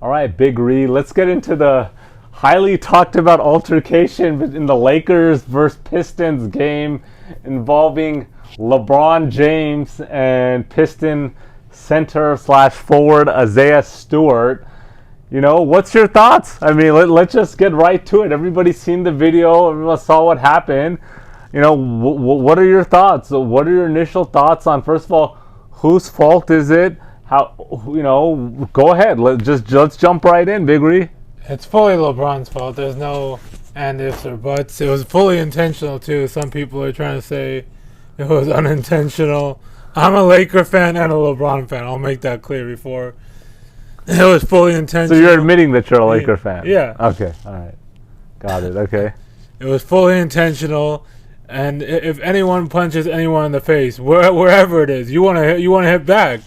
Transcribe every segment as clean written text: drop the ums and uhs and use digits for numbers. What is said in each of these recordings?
All right, Big Ree, let's get into the highly talked about altercation in the Lakers versus Pistons game involving LeBron James and Piston center slash forward Isaiah Stewart. What's your thoughts? I mean, let's just get right to it. Everybody's seen the video. Everyone saw what happened. What are your thoughts? What are your initial thoughts on, first of all, whose fault is it? How, go ahead. Let's jump right in, Big Ree. It's fully LeBron's fault. There's no and ifs or buts. It was fully intentional too. Some people are trying to say it was unintentional. I'm a Laker fan and a LeBron fan. I'll make that clear before. It was fully intentional. So you're admitting that you're a Laker fan? Yeah. Okay. All right. Got it. Okay. It was fully intentional. And if anyone punches anyone in the face, wherever it is, you want to hit back.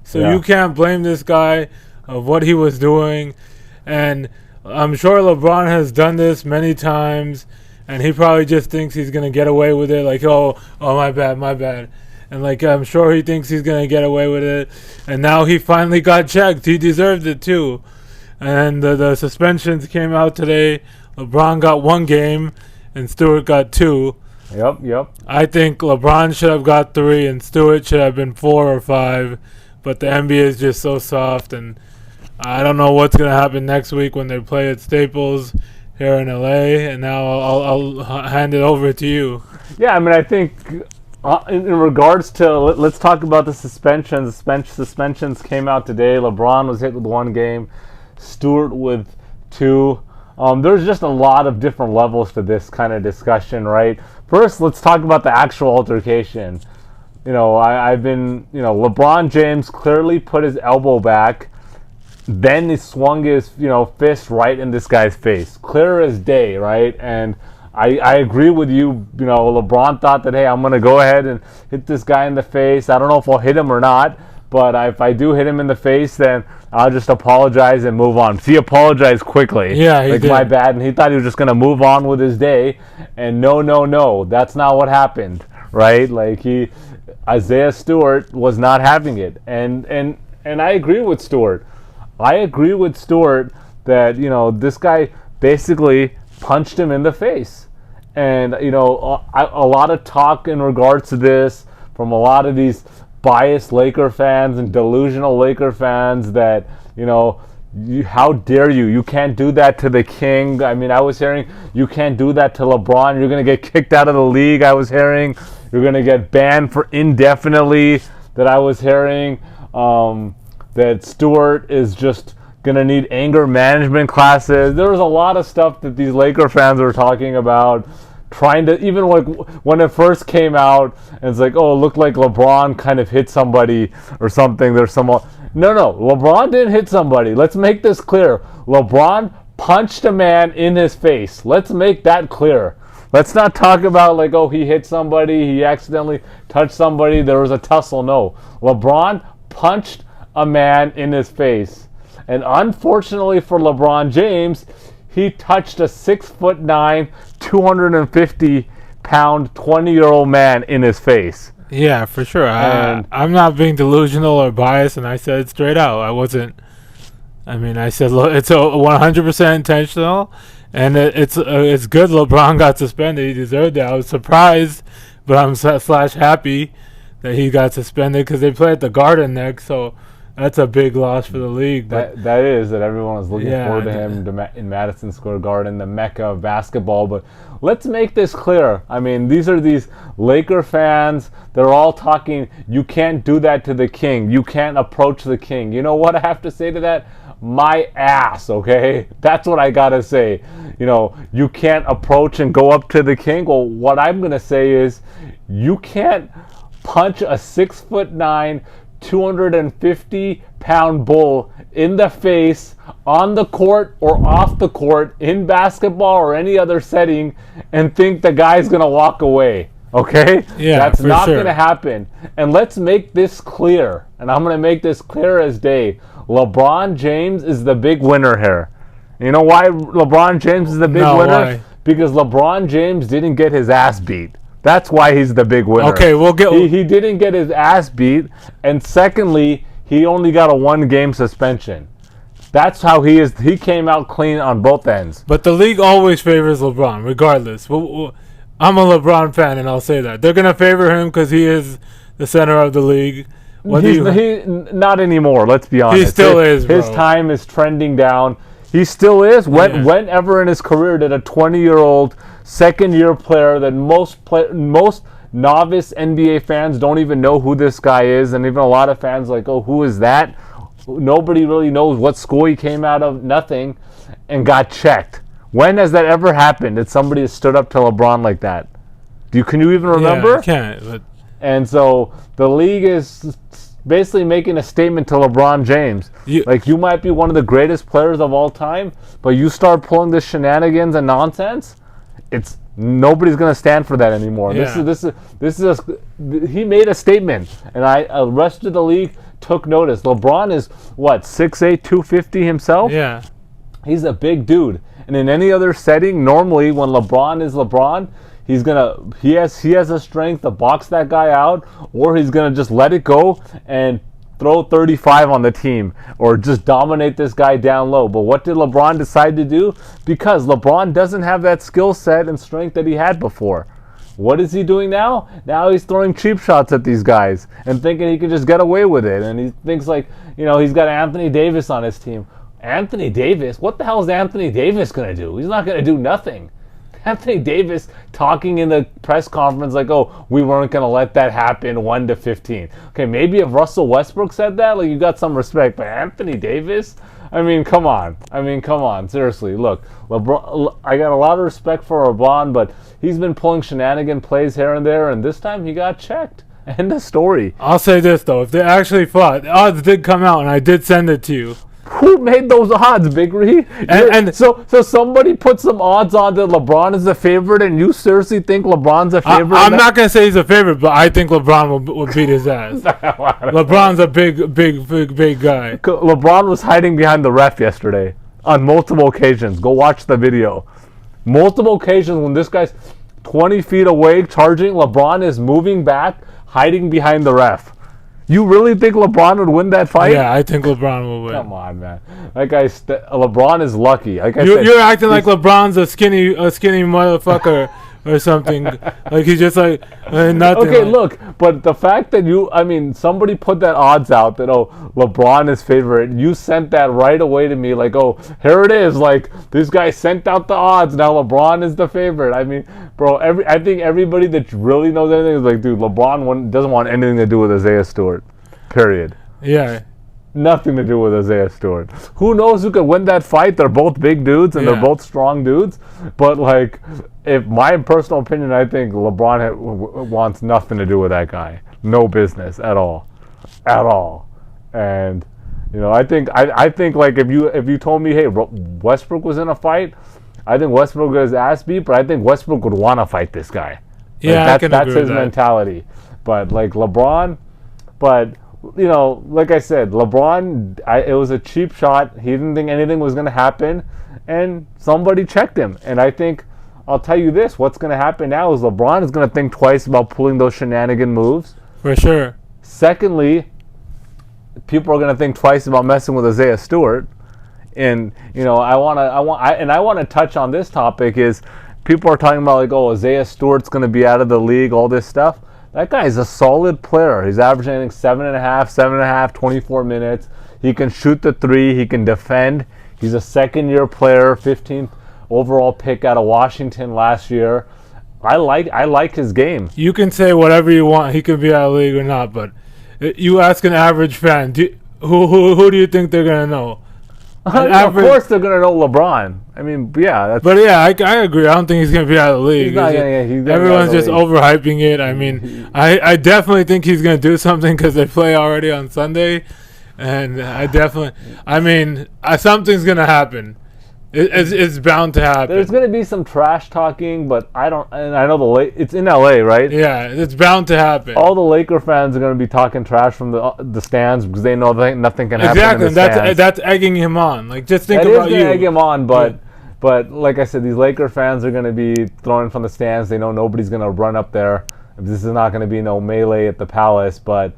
So you can't blame this guy of what he was doing. And I'm sure LeBron has done this many times, and he probably just thinks he's going to get away with it. Like, oh, my bad. And, I'm sure he thinks he's going to get away with it. And now he finally got checked. He deserved it, too. And the suspensions came out today. LeBron got 1 game, and Stewart got 2. Yep. I think LeBron should have got 3, and Stewart should have been 4 or 5. But the NBA is just so soft, and I don't know what's going to happen next week when they play at Staples here in LA. And now I'll hand it over to you. Yeah, I mean, I think in regards to, let's talk about the suspensions. Suspensions came out today. LeBron was hit with 1 game, Stewart with 2. There's just a lot of different levels to this kind of discussion, right? First, let's talk about the actual altercation. LeBron James clearly put his elbow back. Then he swung his, fist right in this guy's face. Clear as day, right? And I agree with you. LeBron thought that, hey, I'm going to go ahead and hit this guy in the face. I don't know if I'll hit him or not. But if I do hit him in the face, then I'll just apologize and move on. So he apologized quickly. Yeah, he did. My bad. And he thought he was just going to move on with his day. And no. That's not what happened, right? Isaiah Stewart was not having it. And I agree with Stewart. I agree with Stewart that, this guy basically punched him in the face. And, a lot of talk in regards to this from a lot of these biased Laker fans and delusional Laker fans that, how dare you? You can't do that to the king. I mean, I was hearing you can't do that to LeBron. You're going to get kicked out of the league. I was hearing you're going to get banned for indefinitely. That I was hearing that Stewart is just going to need anger management classes. There was a lot of stuff that these Laker fans were talking about. Trying to, even when it first came out, and it's it looked like LeBron kind of hit somebody or something. There's some. No, LeBron didn't hit somebody. Let's make this clear. LeBron punched a man in his face. Let's make that clear. Let's not talk about he hit somebody, he accidentally touched somebody, there was a tussle. No. LeBron punched a man in his face. And unfortunately for LeBron James, he touched a 6'9", 250-pound, 20-year-old man in his face. Yeah, for sure. I'm not being delusional or biased, and I said it straight out. I wasn't. I mean, I said it's 100% intentional, and it's good LeBron got suspended. He deserved it. I was surprised, but I'm happy that he got suspended because they play at the Garden next, so that's a big loss for the league. But that is that everyone was looking forward to him in Madison Square Garden, the mecca of basketball. But let's make this clear. I mean, these Laker fans. They're all talking, you can't do that to the king. You can't approach the king. You know what I have to say to that? My ass, okay? That's what I got to say. You can't approach and go up to the king. Well, what I'm going to say is you can't punch a 6'9", 250-pound bull in the face, on the court or off the court, in basketball or any other setting, and think the guy's going to walk away. Okay? Yeah, that's not going to happen. And let's make this clear. And I'm going to make this clear as day. LeBron James is the big winner here. You know why LeBron James is the big winner? Why? Because LeBron James didn't get his ass beat. That's why he's the big winner. Okay, we'll get. He didn't get his ass beat, and secondly, he only got a 1-game suspension. That's how he is. He came out clean on both ends. But the league always favors LeBron, regardless. I'm a LeBron fan, and I'll say that they're gonna favor him because he is the center of the league. Not anymore. Let's be honest. He still is. Bro. His time is trending down. He still is. Whenever in his career did a 20-year-old second-year player that most novice NBA fans don't even know who this guy is, and even a lot of fans like, oh, who is that? Nobody really knows what school he came out of. Nothing, and got checked. When has that ever happened that somebody has stood up to LeBron like that? Can you even remember? Yeah, I can't. But. And so the league is basically making a statement to LeBron James. You might be one of the greatest players of all time, but you start pulling this shenanigans and nonsense, nobody's going to stand for that anymore. Yeah. He made a statement, and the rest of the league took notice. LeBron is, 6'8", 250 himself? Yeah. He's a big dude. And in any other setting, normally when LeBron is LeBron, he has a strength to box that guy out, or he's gonna just let it go and throw 35 on the team, or just dominate this guy down low. But what did LeBron decide to do? Because LeBron doesn't have that skill set and strength that he had before. What is he doing now? Now he's throwing cheap shots at these guys and thinking he can just get away with it. And he thinks he's got Anthony Davis on his team. Anthony Davis? What the hell is Anthony Davis gonna do? He's not gonna do nothing. Anthony Davis talking in the press conference like, oh, we weren't going to let that happen 1-15. Okay, maybe if Russell Westbrook said that, you got some respect. But Anthony Davis? I mean, come on. Seriously, look, LeBron, I got a lot of respect for LeBron, but he's been pulling shenanigan plays here and there, and this time he got checked. End of story. I'll say this, though. If they actually fought, the odds did come out, and I did send it to you. Who made those odds, Big Ree? So somebody put some odds on that LeBron is the favorite, and you seriously think LeBron's a favorite? I'm not going to say he's a favorite, but I think LeBron will beat his ass. LeBron's a big guy. LeBron was hiding behind the ref yesterday on multiple occasions. Go watch the video. Multiple occasions when this guy's 20 feet away charging, LeBron is moving back, hiding behind the ref. You really think LeBron would win that fight? Yeah, I think LeBron will win. Come on, man. LeBron is lucky. You're acting like LeBron's a skinny motherfucker or something. Like he's just like nothing. Okay, look, but the fact that somebody put that odds out that, LeBron is favorite. You sent that right away to me like, here it is. Like, this guy sent out the odds. Now LeBron is the favorite. I mean, bro, I think everybody that really knows anything is like, dude, LeBron doesn't want anything to do with Isaiah Stewart. Period. Yeah. Nothing to do with Isaiah Stewart. Who knows who could win that fight? They're both big dudes and they're both strong dudes. But if my personal opinion, I think LeBron wants nothing to do with that guy. No business at all, And I think if you told me, hey, Westbrook was in a fight, I think Westbrook got his ass beat. But I think Westbrook would want to fight this guy. Yeah, that's his mentality. But LeBron, like I said, LeBron, it was a cheap shot. He didn't think anything was going to happen, and somebody checked him. And I think, I'll tell you this, what's going to happen now is LeBron is going to think twice about pulling those shenanigan moves. For sure. Secondly, people are going to think twice about messing with Isaiah Stewart. And, I want to touch on this topic is people are talking about Isaiah Stewart's going to be out of the league, all this stuff. That guy is a solid player. He's averaging, I think, 7.5, 24 minutes. He can shoot the three. He can defend. He's a second-year player, 15th overall pick out of Washington last year. I like his game. You can say whatever you want. He could be out of the league or not, but you ask an average fan, who do you think they're going to know? Of course they're going to know LeBron. I mean, yeah. But yeah, I agree. I don't think he's going to be out of the league. Everyone's just overhyping it. I mean, I definitely think he's going to do something because they play already on Sunday. And something's going to happen. It's bound to happen. There's going to be some trash talking, but I know it's in LA, right? Yeah, it's bound to happen. All the Laker fans are going to be talking trash from the stands because they know nothing can happen in the stands. Exactly, that's egging him on. Just think about you. That is going to egg him on, but like I said, these Laker fans are going to be throwing from the stands. They know nobody's going to run up there. This is not going to be no melee at the Palace, but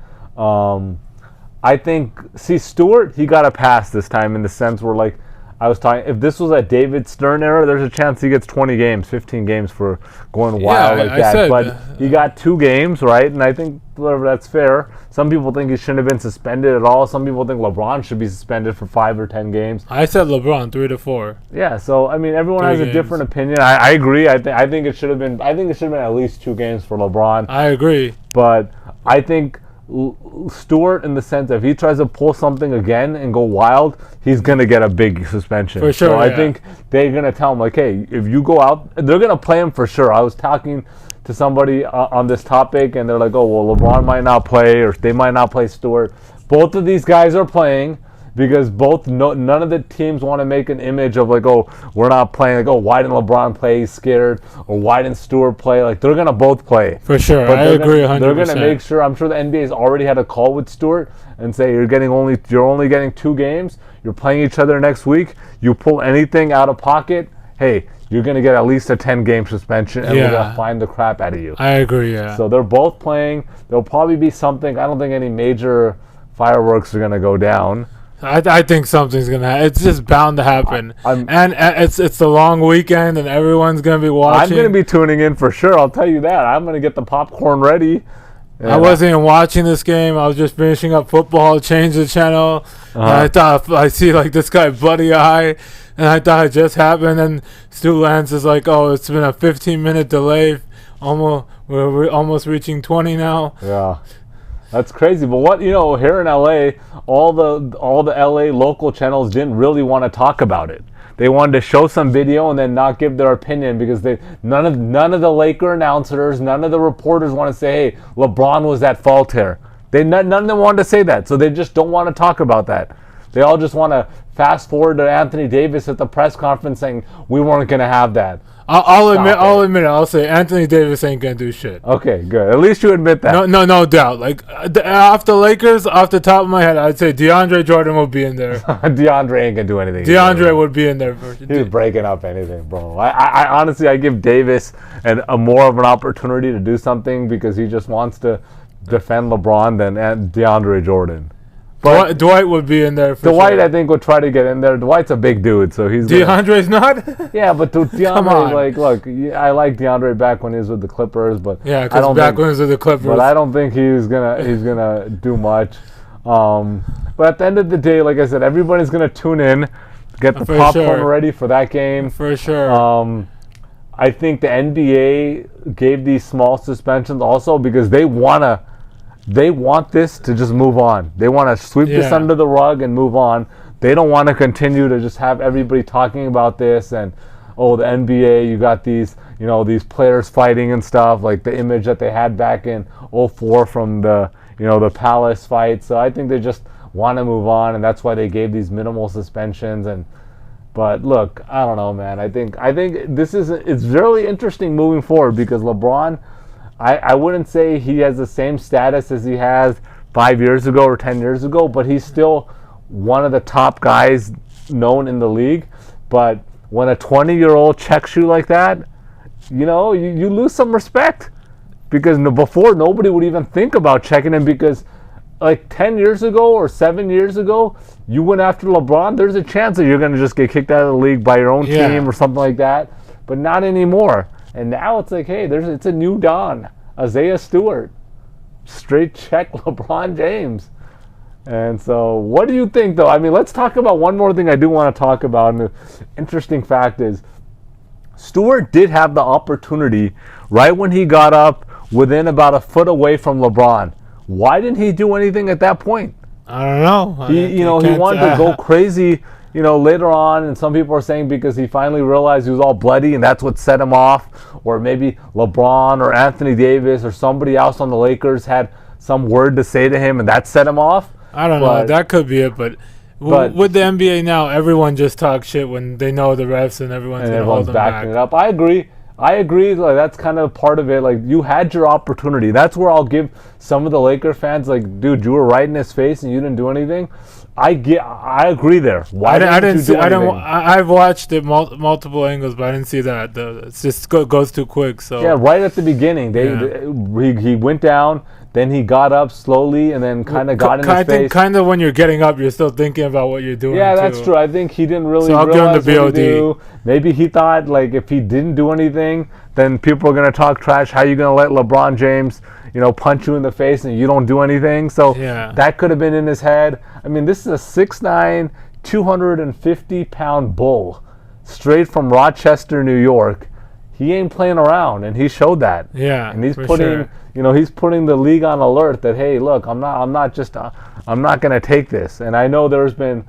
I think, see, Stewart, he got a pass this time in the sense where, like, I was talking, if this was a David Stern era, there's a chance he gets 20 games, 15 games for going wild like that. But he got 2 games, right? And I think whatever, that's fair. Some people think he shouldn't have been suspended at all. Some people think LeBron should be suspended for 5 or 10 games. I said LeBron 3 to 4. Yeah, so I mean, everyone has a different opinion. I agree. I think it should have been. I think it should have been at least 2 games for LeBron. I agree. But I think Stewart, in the sense if he tries to pull something again and go wild, he's going to get a big suspension. For sure, so I think they're going to tell him, like, hey, if you go out, they're going to play him for sure. I was talking to somebody on this topic, and they're like, oh, well, LeBron might not play, or they might not play Stewart. Both of these guys are playing, because none of the teams want to make an image of, like, oh, we're not playing. Like, oh, why didn't LeBron play? He's scared. Or why didn't Stewart play? Like, they're going to both play. For sure. I agree 100%. They're going to make sure. I'm sure the NBA's already had a call with Stewart and say, you're only getting 2 games. You're playing each other next week. You pull anything out of pocket, hey, you're going to get at least a 10-game suspension, and we're going to find the crap out of you. I agree, yeah. So they're both playing. There'll probably be something. I don't think any major fireworks are going to go down. I think something's gonna happen. It's just bound to happen. And it's the long weekend, and everyone's gonna be watching. I'm gonna be tuning in for sure. I'll tell you that. I'm gonna get the popcorn ready. I wasn't even watching this game. I was just finishing up football. Changed the channel. And I thought I see like this guy Buddy Eye, and I thought it just happened. And Stu Lance is like, "Oh, it's been a 15-minute delay. We're almost reaching 20 now." Yeah. That's crazy, but what, here in LA, all the LA local channels didn't really want to talk about it. They wanted to show some video and then not give their opinion, because none of the Laker announcers, none of the reporters want to say, hey, LeBron was at fault here. None of them wanted to say that, so they just don't want to talk about that. They all just want to fast forward to Anthony Davis at the press conference saying we weren't going to have that. I'll admit it. I'll say Anthony Davis ain't gonna do shit. Okay, good. At least you admit that. No doubt. Like off the Lakers, off the top of my head, I'd say DeAndre Jordan will be in there. DeAndre ain't gonna do anything. DeAndre would be in there. He's breaking up anything, bro. I honestly, I give Davis a more of an opportunity to do something, because he just wants to defend LeBron than DeAndre Jordan. But Dwight would be in there for Dwight, sure. I think, would try to get in there. Dwight's a big dude, so he's... DeAndre's not? Yeah, but DeAndre, like, look, I like DeAndre back when he was with the Clippers, but... Yeah, because when he was with the Clippers. But I don't think he's gonna do much. But at the end of the day, like I said, everybody's gonna tune in, get the popcorn ready for that game. For sure. I think the NBA gave these small suspensions also because they want this to just move on. They want to sweep this under the rug and move on. They don't want to continue to just have everybody talking about this and, oh, the NBA, you got these, these players fighting and stuff, like the image that they had back in '04 from the, the Palace fight. So I think they just want to move on, and that's why they gave these minimal suspensions. But look, I don't know, man. I think it's really interesting moving forward, because LeBron, I wouldn't say he has the same status as he has 5 years ago or 10 years ago, but he's still one of the top guys known in the league. But when a 20-year-old checks you like that, you lose some respect, because before nobody would even think about checking him, because like 10 years ago or 7 years ago, you went after LeBron, there's a chance that you're going to just get kicked out of the league by your own team or something like that. But not anymore. And now it's like, hey, it's a new Don, Isaiah Stewart, straight check LeBron James. And so what do you think, though? I mean, let's talk about one more thing I do want to talk about. And the interesting fact is, Stewart did have the opportunity right when he got up within about a foot away from LeBron. Why didn't he do anything at that point? I don't know. He wanted to go crazy, later on, and some people are saying because he finally realized he was all bloody and that's what set him off, or maybe LeBron or Anthony Davis or somebody else on the Lakers had some word to say to him and that set him off. I don't know. That could be it, but with the NBA now, everyone just talks shit when they know the refs and everyone's going to hold them backing back. It up. I agree. Like, that's kind of part of it. Like, you had your opportunity. That's where I'll give some of the Laker fans, like, dude, you were right in his face and you didn't do anything. I agree there. Why didn't you do anything? I've watched it multiple angles, but I didn't see that. It just goes too quick. So yeah, right at the beginning, he went down. Then he got up slowly and then kind of got in his face. I think kind of when you're getting up, you're still thinking about what you're doing. Yeah, that's true. I think he didn't really realize what to do. Maybe he thought, like, if he didn't do anything, then people are going to talk trash. How are you going to let LeBron James, punch you in the face and you don't do anything? So that could have been in his head. I mean, this is a 6'9", 250-pound bull straight from Rochester, New York. He ain't playing around, and he showed that. Yeah, and he's putting, he's putting the league on alert that, hey, look, I'm not going to take this. And I know there's been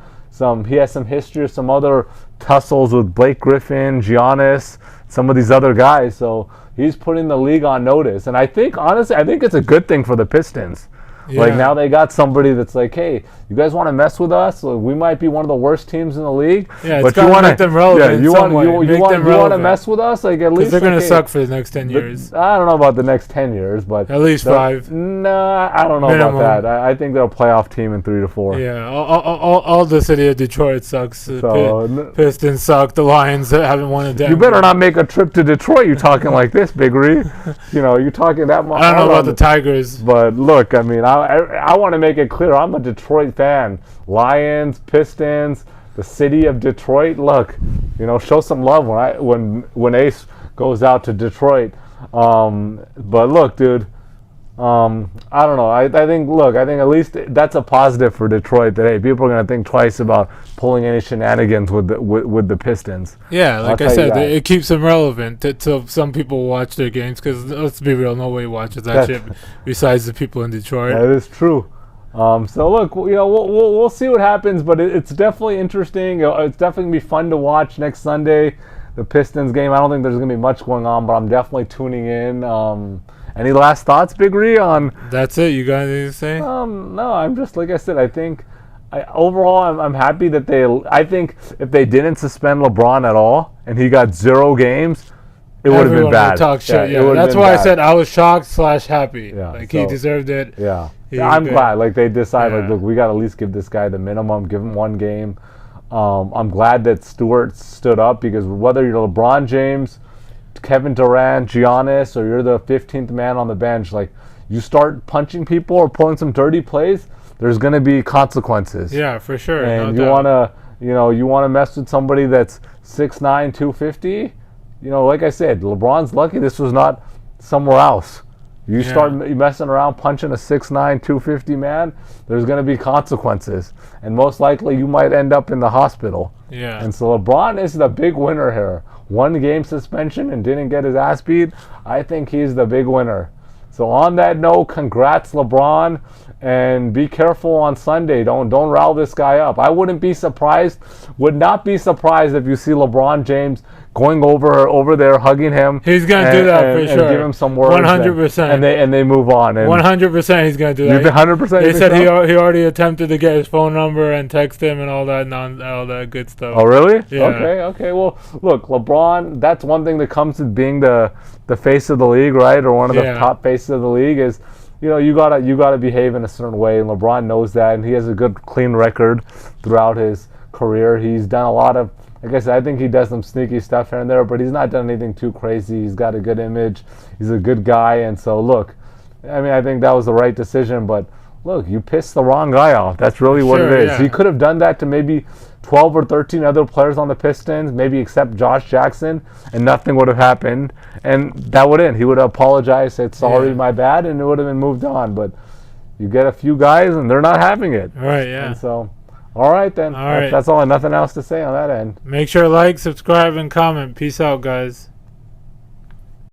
he has some history of some other tussles with Blake Griffin, Giannis, some of these other guys. So he's putting the league on notice. And I think, honestly, it's a good thing for the Pistons. Yeah. Like, now they got somebody that's like, hey, you guys want to mess with us? Like, we might be one of the worst teams in the league. Yeah, but you want to make them relevant. Yeah, you want to mess with us? Like, at least they're going to suck for the next 10 years. I don't know about the next 10 years, but at least 5. No, I don't know about that. I think they're a playoff team in 3 to 4. Yeah, all the city of Detroit sucks. The Pistons suck. The Lions haven't won a damn. You better not make a trip to Detroit. You're talking like this, Big Ree. You're talking that much. I don't know about the Tigers, but look, I mean, I want to make it clear, I'm a Detroit fan. Lions, Pistons, the city of Detroit. Look, show some love when Ace goes out to Detroit. But look, dude, I don't know. I think at least that's a positive for Detroit. That, hey, people are gonna think twice about pulling any shenanigans with the Pistons. Yeah, like I said, it keeps them relevant. So some people watch their games, because let's be real, nobody watches that shit besides the people in Detroit. That is true. So look, we'll see what happens, but it's definitely interesting. It's definitely gonna be fun to watch next Sunday, the Pistons game. I don't think there's gonna be much going on, but I'm definitely tuning in. Any last thoughts, Big Ree, on? That's it. You got anything to say? No, I'm just, like I said, I think overall I'm happy that I think if they didn't suspend LeBron at all and he got 0 games, it would have been bad. Talk shit. Yeah. That's why I said I was shocked / happy. Yeah, he deserved it. Yeah. I'm glad. Like, they decided, look, we got to at least give this guy the minimum, give him 1 game. I'm glad that Stewart stood up, because whether you're LeBron James, Kevin Durant, Giannis, or you're the 15th man on the bench, like, you start punching people or pulling some dirty plays, there's going to be consequences. Yeah, for sure. And you want to mess with somebody that's 6'9", 250. Like I said, LeBron's lucky this was not somewhere else. You start messing around punching a 6'9", 250 man, there's going to be consequences. And most likely you might end up in the hospital. Yeah. And so LeBron is the big winner here. 1 game suspension and didn't get his ass beat. I think he's the big winner. So on that note, congrats, LeBron, and be careful on Sunday. Don't rile this guy up. I would not be surprised if you see LeBron James going over there, hugging him. He's gonna do that for sure. And give him some words. 100%. And they move on. 100%, he's gonna do that. 100%. They said he already attempted to get his phone number and text him and all that good stuff. Oh, really? Yeah. Okay. Well, look, LeBron. That's one thing that comes with being the face of the league, right? Or one of the top faces of the league is, you gotta behave in a certain way, and LeBron knows that, and he has a good, clean record throughout his career. He's done a lot of, like I said, I think he does some sneaky stuff here and there, but he's not done anything too crazy. He's got a good image. He's a good guy, and so look, I think that was the right decision, but look, you pissed the wrong guy off. That's really what it is. Yeah. He could have done that to maybe 12 or 13 other players on the Pistons, maybe except Josh Jackson, and nothing would have happened. And that would end. He would have apologized, said, sorry, my bad, and it would have been moved on. But you get a few guys, and they're not having it. Right, yeah. And so, all right, then. All right. That's all. Nothing else to say on that end. Make sure to like, subscribe, and comment. Peace out, guys.